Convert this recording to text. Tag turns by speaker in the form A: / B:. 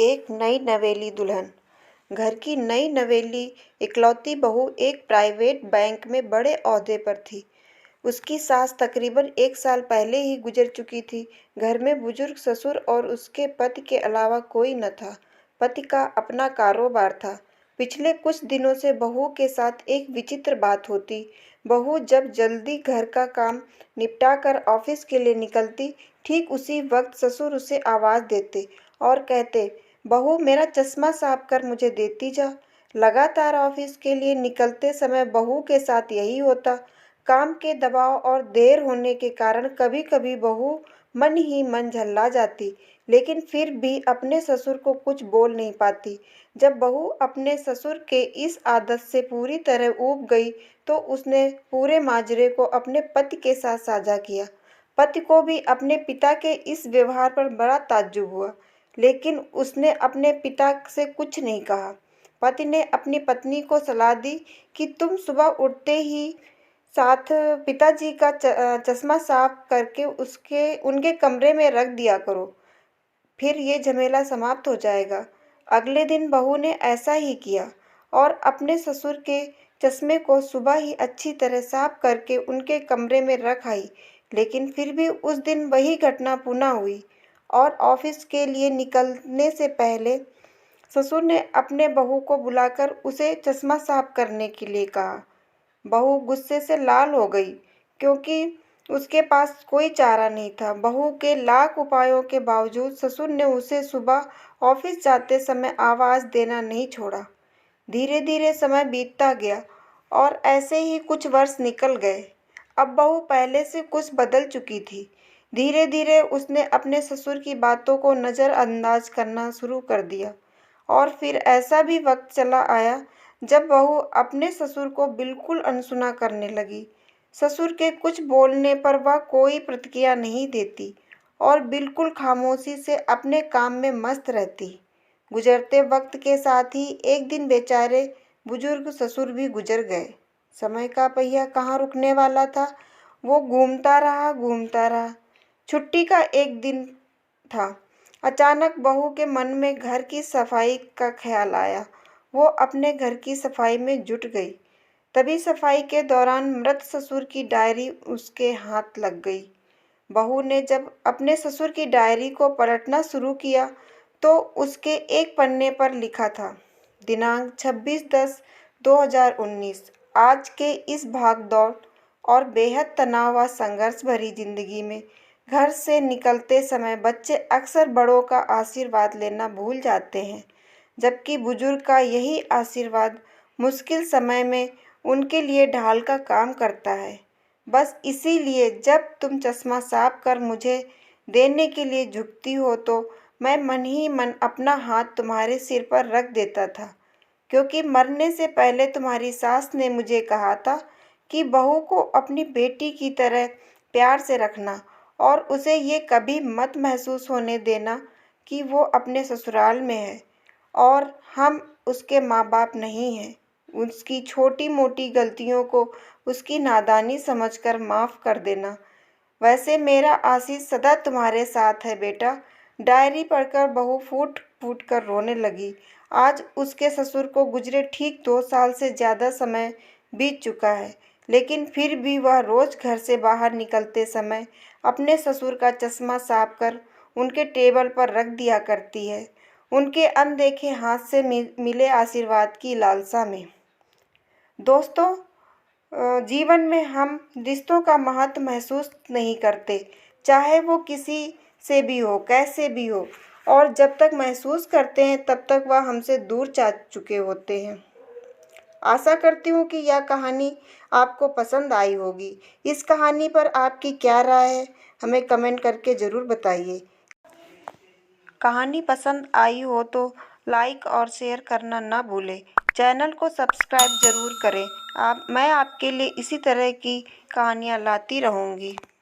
A: एक नई नवेली दुल्हन। घर की नई नवेली इकलौती बहू एक प्राइवेट बैंक में बड़े ओहदे पर थी। उसकी सास तकरीबन 1 साल पहले ही गुजर चुकी थी। घर में बुजुर्ग ससुर और उसके पति के अलावा कोई न था। पति का अपना कारोबार था। पिछले कुछ दिनों से बहू के साथ एक विचित्र बात होती। बहू जब जल्दी घर का काम निपटाकर ऑफिस के लिए निकलती, ठीक उसी वक्त ससुर उसे आवाज़ देते और कहते, बहू मेरा चश्मा साफ कर मुझे देती जा। लगातार ऑफिस के लिए निकलते समय बहू के साथ यही होता। काम के दबाव और देर होने के कारण कभी कभी बहू मन ही मन झल्ला जाती, लेकिन फिर भी अपने ससुर को कुछ बोल नहीं पाती। जब बहू अपने ससुर के इस आदत से पूरी तरह ऊब गई तो उसने पूरे माजरे को अपने पति के साथ साझा किया। पति को भी अपने पिता के इस व्यवहार पर बड़ा ताज्जुब हुआ, लेकिन उसने अपने पिता से कुछ नहीं कहा। पति ने अपनी पत्नी को सलाह दी कि तुम सुबह उठते ही साथ पिताजी का चश्मा साफ करके उसके उनके कमरे में रख दिया करो, फिर ये झमेला समाप्त हो जाएगा। अगले दिन बहू ने ऐसा ही किया और अपने ससुर के चश्मे को सुबह ही अच्छी तरह साफ करके उनके कमरे में रख आई। लेकिन फिर भी उस दिन वही घटना पुनः हुई और ऑफिस के लिए निकलने से पहले ससुर ने अपने बहू को बुलाकर उसे चश्मा साफ करने के लिए कहा। बहू गुस्से से लाल हो गई, क्योंकि उसके पास कोई चारा नहीं था। बहू के लाख उपायों के बावजूद ससुर ने उसे सुबह ऑफिस जाते समय आवाज़ देना नहीं छोड़ा। धीरे धीरे समय बीतता गया और ऐसे ही कुछ वर्ष निकल गए। अब बहू पहले से कुछ बदल चुकी थी। धीरे धीरे उसने अपने ससुर की बातों को नज़रअंदाज करना शुरू कर दिया और फिर ऐसा भी वक्त चला आया जब बहू अपने ससुर को बिल्कुल अनसुना करने लगी। ससुर के कुछ बोलने पर वह कोई प्रतिक्रिया नहीं देती और बिल्कुल खामोशी से अपने काम में मस्त रहती। गुजरते वक्त के साथ ही एक दिन बेचारे बुजुर्ग ससुर भी गुजर गए। समय का पहिया कहाँ रुकने वाला था, वो घूमता रहा घूमता रहा। छुट्टी का एक दिन था। अचानक बहू के मन में घर की सफाई का ख्याल आया। वो अपने घर की सफाई में जुट गई। तभी सफाई के दौरान मृत ससुर की डायरी उसके हाथ लग गई। बहू ने जब अपने ससुर की डायरी को पलटना शुरू किया तो उसके एक पन्ने पर लिखा था, दिनांक 26/10/2019। आज के इस भाग-दौड़ और बेहद तनाव व संघर्ष भरी जिंदगी में घर से निकलते समय बच्चे अक्सर बड़ों का आशीर्वाद लेना भूल जाते हैं, जबकि बुजुर्ग का यही आशीर्वाद मुश्किल समय में उनके लिए ढाल का काम करता है। बस इसीलिए जब तुम चश्मा साफ कर मुझे देने के लिए झुकती हो तो मैं मन ही मन अपना हाथ तुम्हारे सिर पर रख देता था, क्योंकि मरने से पहले तुम्हारी सास ने मुझे कहा था कि बहू को अपनी बेटी की तरह प्यार से रखना और उसे ये कभी मत महसूस होने देना कि वो अपने ससुराल में है और हम उसके माँ बाप नहीं हैं। उसकी छोटी मोटी गलतियों को उसकी नादानी समझकर माफ़ कर देना। वैसे मेरा आशीष सदा तुम्हारे साथ है बेटा। डायरी पढ़कर बहू फूट फूट कर रोने लगी। आज उसके ससुर को गुजरे ठीक 2 साल से ज़्यादा समय बीत चुका है, लेकिन फिर भी वह रोज़ घर से बाहर निकलते समय अपने ससुर का चश्मा साफ कर उनके टेबल पर रख दिया करती है, उनके अनदेखे हाथ से मिले आशीर्वाद की लालसा में। दोस्तों, जीवन में हम रिश्तों का महत्व महसूस नहीं करते, चाहे वो किसी से भी हो, कैसे भी हो, और जब तक महसूस करते हैं तब तक वह हमसे दूर जा चुके होते हैं। आशा करती हूँ कि यह कहानी आपको पसंद आई होगी। इस कहानी पर आपकी क्या राय है, हमें कमेंट करके ज़रूर बताइए। कहानी पसंद आई हो तो लाइक और शेयर करना ना भूलें। चैनल को सब्सक्राइब ज़रूर करें। मैं आपके लिए इसी तरह की कहानियाँ लाती रहूँगी।